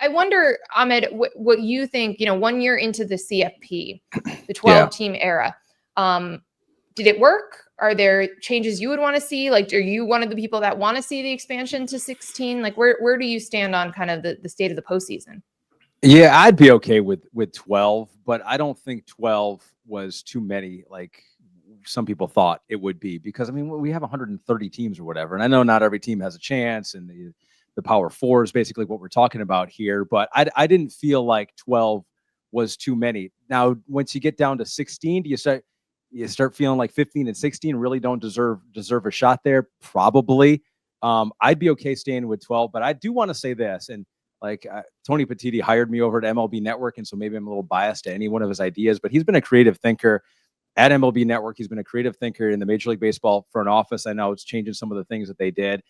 I wonder, Ahmed, what you think, 1 year into the CFP, the 12 Yeah. team era, did it work? Are there changes you would want to see? Like, are you one of the people that want to see the expansion to 16? Like, where do you stand on kind of the state of the postseason? Yeah, I'd be okay with 12, but I don't think 12 was too many, like some people thought it would be, because I mean, we have 130 teams or whatever, and I know not every team has a chance, and the Power Four is basically what we're talking about here. But I didn't feel like 12 was too many. Now, once you get down to 16, do you start feeling like 15 and 16 really don't deserve a shot there? Probably. I'd be okay staying with 12, but I do want to say this, and like Tony Petitti hired me over at MLB Network, and so maybe I'm a little biased to any one of his ideas, but he's been a creative thinker at MLB Network. He's been a creative thinker in the Major League Baseball front office. I know it's changing some of the things that they did.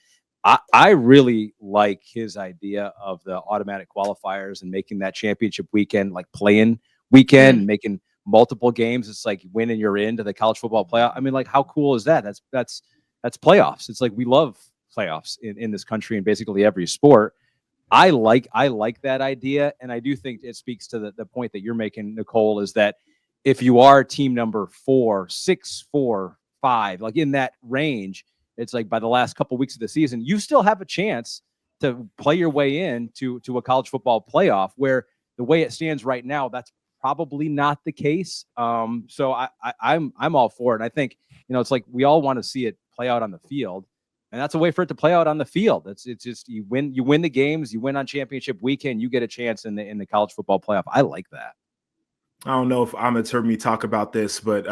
I really like his idea of the automatic qualifiers and making that championship weekend like play-in weekend, and making multiple games. It's like win and you're into the college football playoff. I mean, like, how cool is that? That's playoffs. It's like we love playoffs in this country in basically every sport. I like that idea, and I do think it speaks to the point that you're making, Nicole, is that if you are team number 4, 6, 4, 5, like in that range, it's like by the last couple of weeks of the season, you still have a chance to play your way in to a college football playoff, where the way it stands right now, that's probably not the case. So I'm all for it. And I think, it's like we all want to see it play out on the field. And that's a way for it to play out on the field. It's just you win the games, you win on championship weekend, you get a chance in the college football playoff. I like that. I don't know if Ahmed's heard me talk about this, but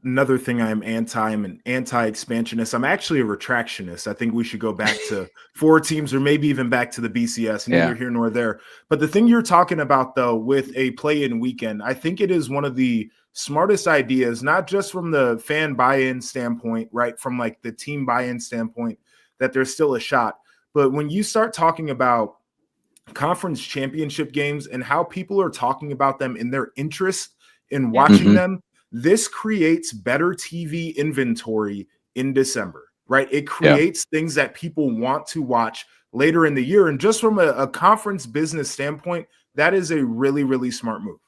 another thing I'm an anti-expansionist. I'm actually a retractionist. I think we should go back to 4 teams, or maybe even back to the BCS, neither here nor there. But the thing you're talking about, though, with a play-in weekend, I think it is one of the smartest ideas, not just from the fan buy-in standpoint, right, from like the team buy-in standpoint, that there's still a shot. But when you start talking about conference championship games and how people are talking about them in their interest in watching them, this creates better TV inventory in December, right? It creates things that people want to watch later in the year. And just from a conference business standpoint, that is a really, really smart move.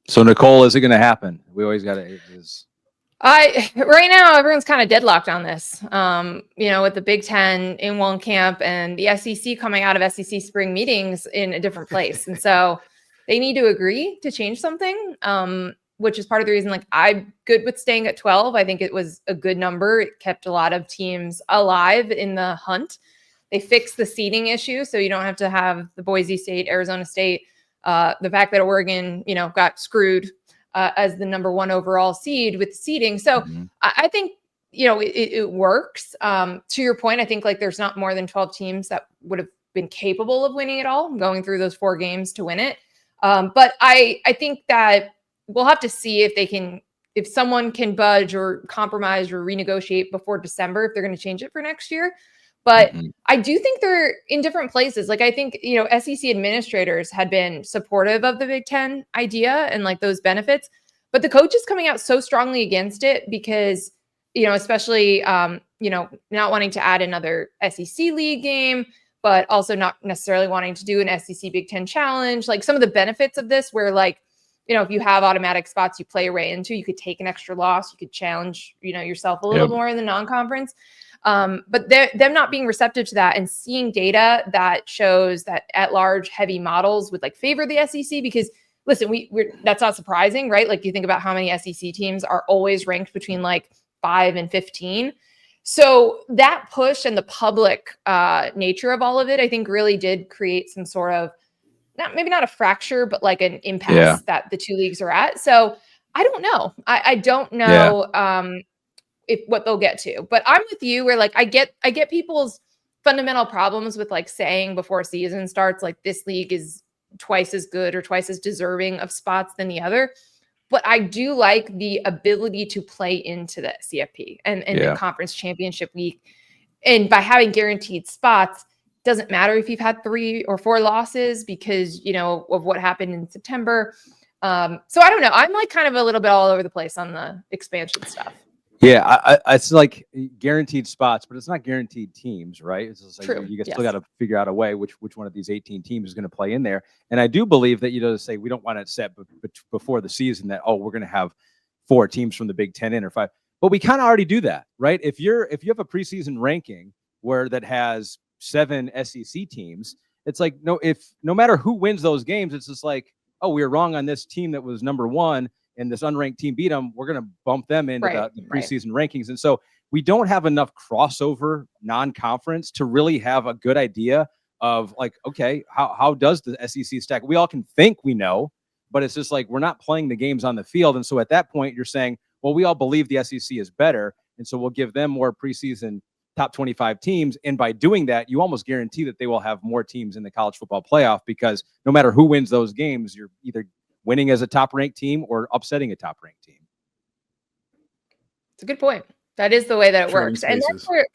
So, Nicole, is it going to happen? We always got to. Right now, everyone's kind of deadlocked on this, with the Big Ten in one camp and the SEC coming out of SEC spring meetings in a different place. And so they need to agree to change something, which is part of the reason, like, I'm good with staying at 12. I think it was a good number. It kept a lot of teams alive in the hunt. They fixed the seeding issue, so you don't have to have the Boise State, Arizona State, the fact that Oregon, got screwed as the number 1 overall seed with seeding. So I think, it works. To your point, I think like there's not more than 12 teams that would have been capable of winning it all, going through those 4 games to win it. But I think that we'll have to see if someone can budge or compromise or renegotiate before December, if they're going to change it for next year. But I do think they're in different places. Like, I think, SEC administrators had been supportive of the Big Ten idea and like those benefits, but the coach is coming out so strongly against it because, especially, not wanting to add another SEC league game, but also not necessarily wanting to do an SEC Big Ten challenge. Like, some of the benefits of this where, like, if you have automatic spots you play your way into, you could take an extra loss, you could challenge, yourself a little more in the non-conference. But them not being receptive to that and seeing data that shows that at large heavy models would like favor the SEC, because listen, that's not surprising, right? Like, you think about how many SEC teams are always ranked between like 5 and 15. So that push and the public nature of all of it, I think really did create some sort of, maybe not a fracture, but like an impasse that the 2 leagues are at. So I don't know. I don't know. What they'll get to, but I'm with you where like I get people's fundamental problems with like saying before season starts, like, this league is twice as good or twice as deserving of spots than the other. But I do like the ability to play into the CFP and the conference championship week. And by having guaranteed spots, doesn't matter if you've had 3 or 4 losses because, of what happened in September. So I don't know. I'm like kind of a little bit all over the place on the expansion stuff. Yeah, it's like guaranteed spots, but it's not guaranteed teams, right? It's just like True. you still Yes. got to figure out a way which one of these 18 teams is going to play in there. And I do believe that, say we don't want to set before the season that, oh, we're going to have 4 teams from the Big Ten in or 5, but we kind of already do that, right? If you have a preseason ranking that has 7 SEC teams, it's like no matter who wins those games, it's just like, oh, we were wrong on this team that was number 1. And this unranked team beat them, we're going to bump them into the preseason rankings. And so we don't have enough crossover non-conference to really have a good idea of like, okay, how does the SEC stack? We all can think we know, but it's just like we're not playing the games on the field. And so at that point, you're saying, well, we all believe the SEC is better. And so we'll give them more preseason top 25 teams. And by doing that, you almost guarantee that they will have more teams in the college football playoff, because no matter who wins those games, you're either winning as a top-ranked team or upsetting a top-ranked team. It's a good point. That is the way that it works. And that's where,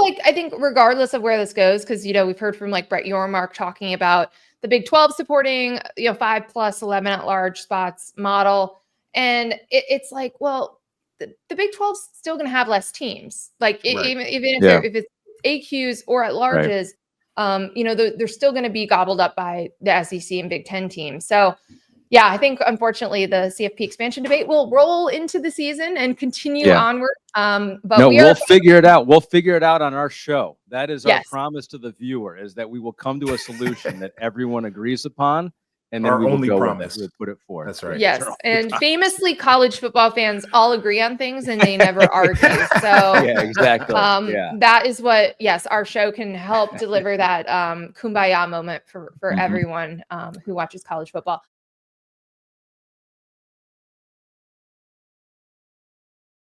like, I think regardless of where this goes, because, we've heard from like Brett Yormark talking about the Big 12 supporting, 5+, 11 at-large spots model. And it's like, well, the Big 12 is still going to have less teams. Like even if it's AQs or at-larges, they're still going to be gobbled up by the SEC and Big 10 teams. So, yeah, I think unfortunately the CFP expansion debate will roll into the season and continue onward. But we'll figure it out. We'll figure it out on our show. That is our promise to the viewer, is that we will come to a solution that everyone agrees upon. And then we will go promise. We'll put it forth. That's right. Yes. And famously, college football fans all agree on things and they never argue. So yeah, exactly. That is what, our show can help deliver that kumbaya moment for everyone who watches college football.